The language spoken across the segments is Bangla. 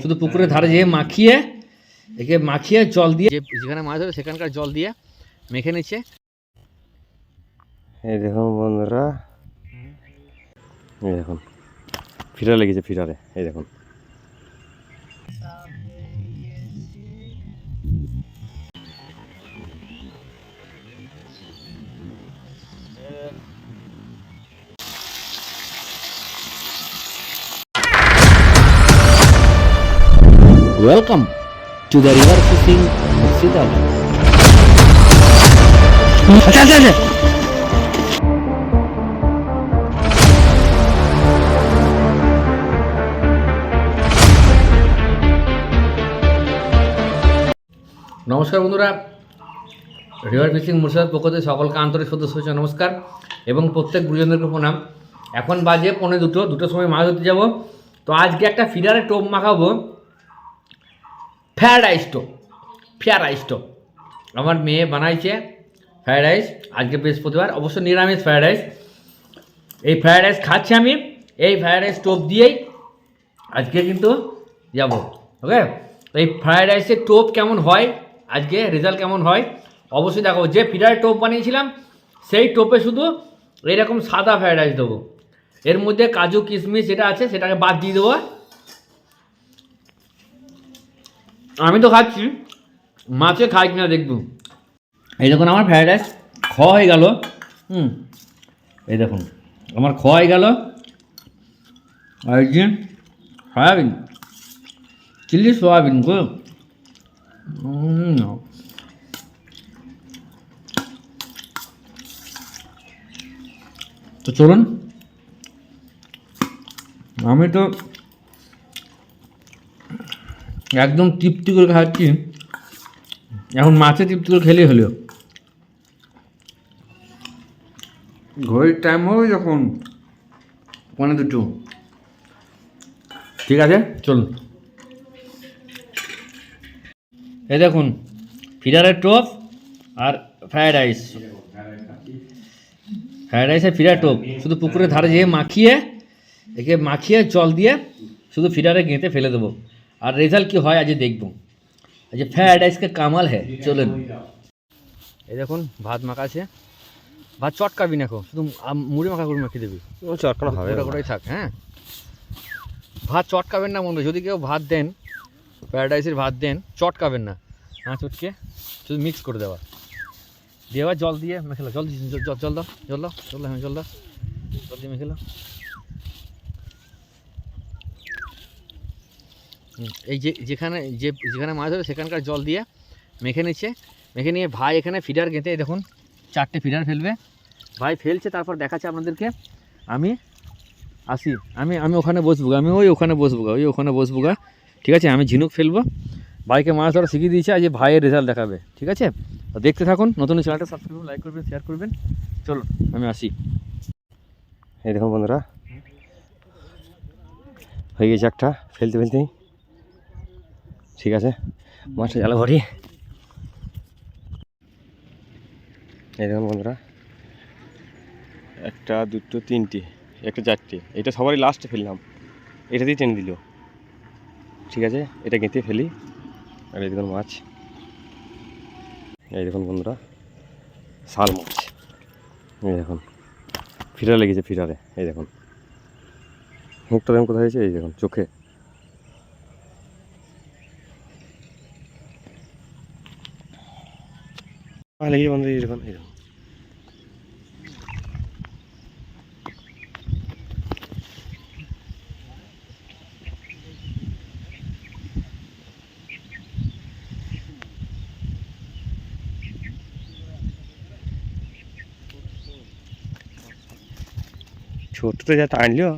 শুধু পুকুরের ধারে যেয়ে মাখিয়ে একে মাখিয়ে জল দিয়ে যেখানে মাছ ধরে সেখানকার জল দিয়ে মেখে নিচ্ছে। এই দেখুন বন্ধুরা, এই দেখুন ফিডার লেগেছে, ফিডারে এই দেখুন। Welcome to the river fishing Murshidabad. আচ্ছা আচ্ছা আচ্ছা, নমস্কার বন্ধুরা, রিভার ফিশিং মুর্শিদাবাদ পক্ষ থেকে সকলকে আন্তরিক শুভেচ্ছা নমস্কার এবং প্রত্যেক গুরুজনদেরকে প্রণাম। এখন বাজে 2:45, 2টার সময় মাছ ধরতে যাব। তো আজকে একটা ফিডারে টোপ মাখাবো, ফ্রায়েড রাইস টোপ। আমার মেয়ে বানাইছে ফ্রায়েড রাইস, আজকে বৃহস্পতিবার, অবশ্য নিরামিষ ফ্রায়েড রাইস। এই ফ্রায়েড রাইস খাচ্ছি আমি, এই ফ্রায়েড রাইস টোপ দিয়েই আজকে কিন্তু যাব। ওকে, এই ফ্রায়েড রাইসের টোপ কেমন হয়, আজকে রেজাল্ট কেমন হয় অবশ্যই দেখাবো। যে ফিডারে টোপ বানিয়েছিলাম সেই টোপে শুধু এইরকম সাদা ফ্রায়েড রাইস দেবো, এর মধ্যে কাজু কিশমিশ যেটা আছে সেটাকে বাদ দিয়ে দেবো। আমি তো খাচ্ছি, মাছে খাই কিনা দেখব। এই দেখুন আমার ফ্রায়েড রাইস খাওয়া হয়ে গেল। এই দেখুন আমার খাওয়া হয়ে গেল। আর যে সয়াবিন, চিলি সয়াবিন গো, তো চলুন, আমি তো একদম তৃপ্তি করে খাচ্ছি। এখন মাছে তৃপ্তি করে খেলেই হলো। ঘড়ির টাইম হবে যখন 1:45, ঠিক আছে চলুন। এই দেখুন ফিডারের টোপ আর ফ্রায়েড রাইস, ফ্রায়েড রাইসের ফিডার টোপ শুধু পুকুরের ধারে যেয়ে মাখিয়ে একে মাখিয়ে জল দিয়ে শুধু ফিডারে গেঁথে ফেলে দেবো। আর রেজাল্ট কী হয় আজ দেখবো। আজ ফ্রায়েড রাইসকে কামাল হ্যাঁ, চলুন। এই দেখুন ভাত মাখাছে, ভাত চটকাবি না, শুধু মুড়ি মাখা করে মাখিয়ে দেবি, চটকানো হবে, ওটাই থাক। হ্যাঁ, ভাত চটকাবেন না বন্ধু, যদি কেউ ভাত দেন, ফ্রায়েড রাইসের ভাত দেন, চটকাবেন না, চটকে শুধু মিক্স করে দেওয়া, দিয়ে আবার জল দিয়ে মেখে, জল জল দাও, জল দাও, জল দাও, হ্যাঁ জল দাও, জল দিয়ে মেখে। এই যেখানে মাছ ধরে সেখানকার জল দিয়ে মেখে নিচ্ছে। মেখে নিয়ে ভাই এখানে ফিডার গেঁথে, দেখুন 4টে ফিডার ফেলবে, ভাই ফেলছে, তারপর দেখাচ্ছে আপনাদেরকে। আমি আসি, আমি ওখানে বসবো, আমি ওখানে বসবো গা, ঠিক আছে। আমি ঝিনুক ফেলবো, ভাইকে মাছ ধরা শিখিয়ে দিয়েছে, আজ ভাইয়ের রেজাল্ট দেখাবে, ঠিক আছে। তো দেখতে থাকুন, নতুন চ্যানেলটা সাবস্ক্রাইব করুন, লাইক করবেন, শেয়ার করবেন। চলুন আমি আসি। এই দেখুন বন্ধুরা, হয়ে গেছে একটা, ফেলতেই ঠিক আছে, মাছটা জালে ভরি। এই দেখুন বন্ধুরা, 1, 2, 3, একটা 4টে, এটা সবারই লাস্টে ফেললাম, এটাতেই টেনে দিল, ঠিক আছে। এটা গেঁথে ফেলি। আর এই দেখুন মাছ, এই দেখুন বন্ধুরা শাল মাছ, এই দেখুন ফিডার লেগেছে, ফিডারে এই দেখুন, মুখটা দেখুন কোথায় হয়েছে, এই দেখুন চোখে। লেগেছে বন্ধু, এই দেখুন, এই দেখুন ছোটতে যা টানলো,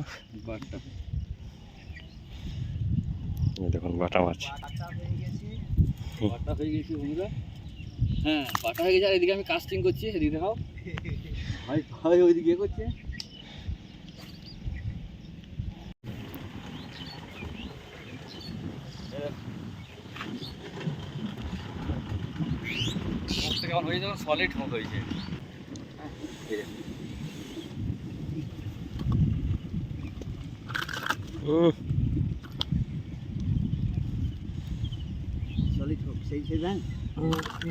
দেখুন বাটা মাছ, বাটা হয়ে গেছে বন্ধুরা। হ্যাঁ বাটা হয়ে গেছে, আর এদিকে আমি কাস্টিং করছি, এদিকে দেখাও ভাই, ভাই ওইদিকে করছে। কেমন হয়েছে, যখন সলিড মুখ হয়েছে।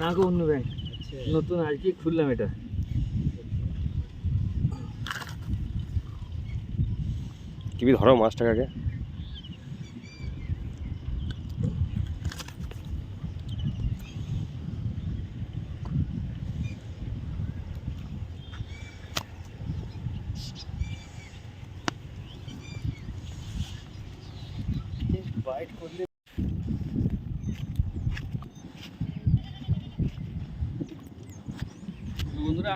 না গো, অন্য ব্যাংক, নতুন আর কি খুললাম এটা। কি ধরো মাছটাকে। বন্ধুরা,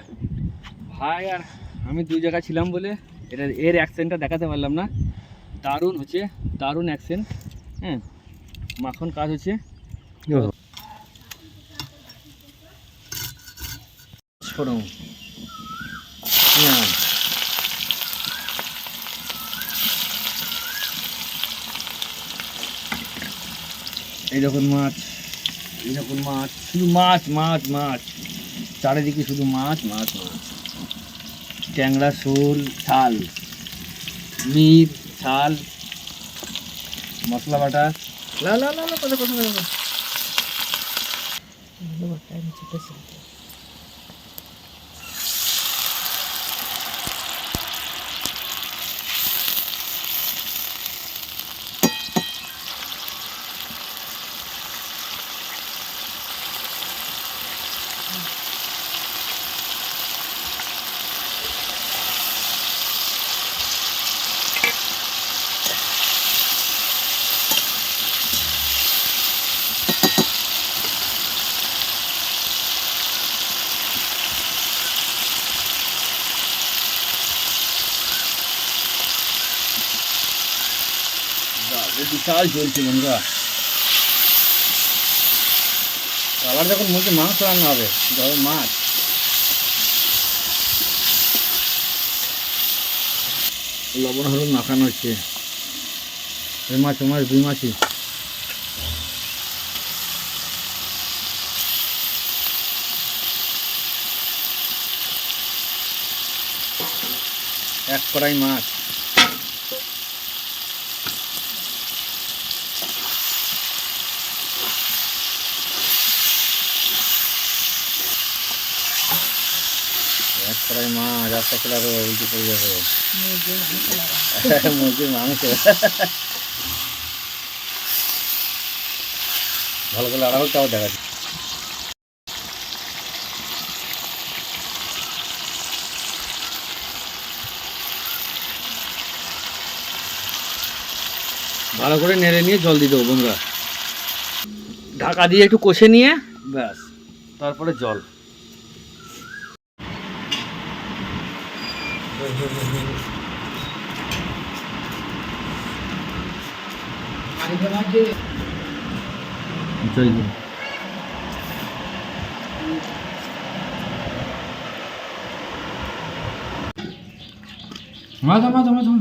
ভাই আর আমি দুই জায়গায় ছিলাম বলে এর অ্যাকশনটা দেখাতে পারলাম না। দারুণ হচ্ছে, দারুণ অ্যাকশন। হ্যাঁ, মাখন কাজ হচ্ছে। এই যখন মাছ, এই যখন মাছ, শুধু মাছ মাছ মাছ, চারিদিকে শুধু মাছ মাছ মাছ। ট্যাংরা, শোল, ছাল, মিট, ছাল, মশলা বাটা। লা লা লা লা, কথা কথা কথা। বিশাল চলছে বন্ধুরা। আবার যখন মুখে মাংস রান্না হবে, ধরো মাছ, লবণ হলুদ মাখানো হচ্ছে। এই মাছ ও মাছ, দুই মাছই। এক কড়াই মাছ। এক কড়াই মাছ, রাস্তা খেলা উল্টে পড়ে যাবে। মুরগির মাংস ভালো করে আড়াও, তাও দেখা যাচ্ছে। ভালো করে নেড়ে নিয়ে জল দিয়ে দেবো বন্ধুরা। ঢাকা দিয়ে একটু কষে নিয়ে ব্যাস, তারপরে জল। মাথা মাথা মাথা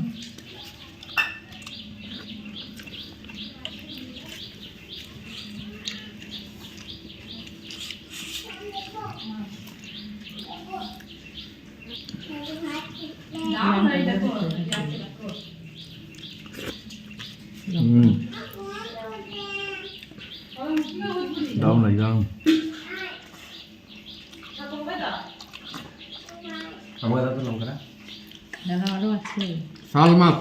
দাও না যাও। আমার দাদা লঙ্কা আরো আছে। শাল মাছ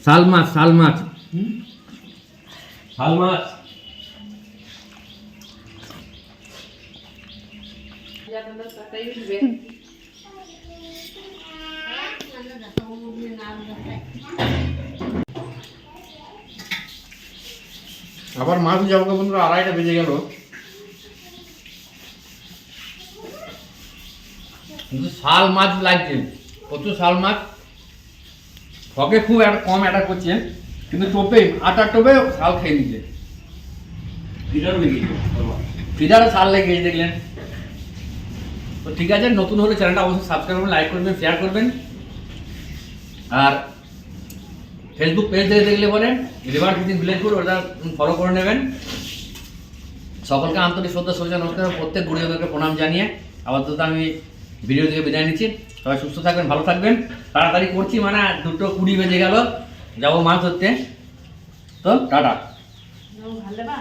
শাল মাছ, শাল মাছ, শাল মাছ। আবার মাছ যাবো বন্ধুরা, 2:30 বেজে গেল। কিন্তু শাল মাছ লাগছে, প্রচুর শাল মাছ। ফকে খুব কম অ্যাটাক করছে, কিন্তু টোপে, আটার টোপে শাল খেয়ে নিচ্ছে। ফিডারও শাল লেগে দেখলেন তো। ঠিক আছে, নতুন হলে চ্যানেলটা অবশ্যই সাবস্ক্রাইব করবেন, লাইক করবেন, শেয়ার করবেন। আর ফেসবুক পেজ থেকে দেখলে পরে রিভার ফিশিং ভিলেজপুর, ওটা ফলো করে নেবেন। সকলকে আন্তরিক শ্রদ্ধা, শুভেচ্ছা, নমস্কার। প্রত্যেক গুরুজনকে প্রণাম জানিয়ে আপাতত আমি ভিডিও থেকে বিদায় নিচ্ছি। সবাই সুস্থ থাকবেন, ভালো থাকবেন। তাড়াতাড়ি করছি, মানে 2:20 বেজে গেল, যাবো মাছ ধরতে। তো টাটা। ভালো বা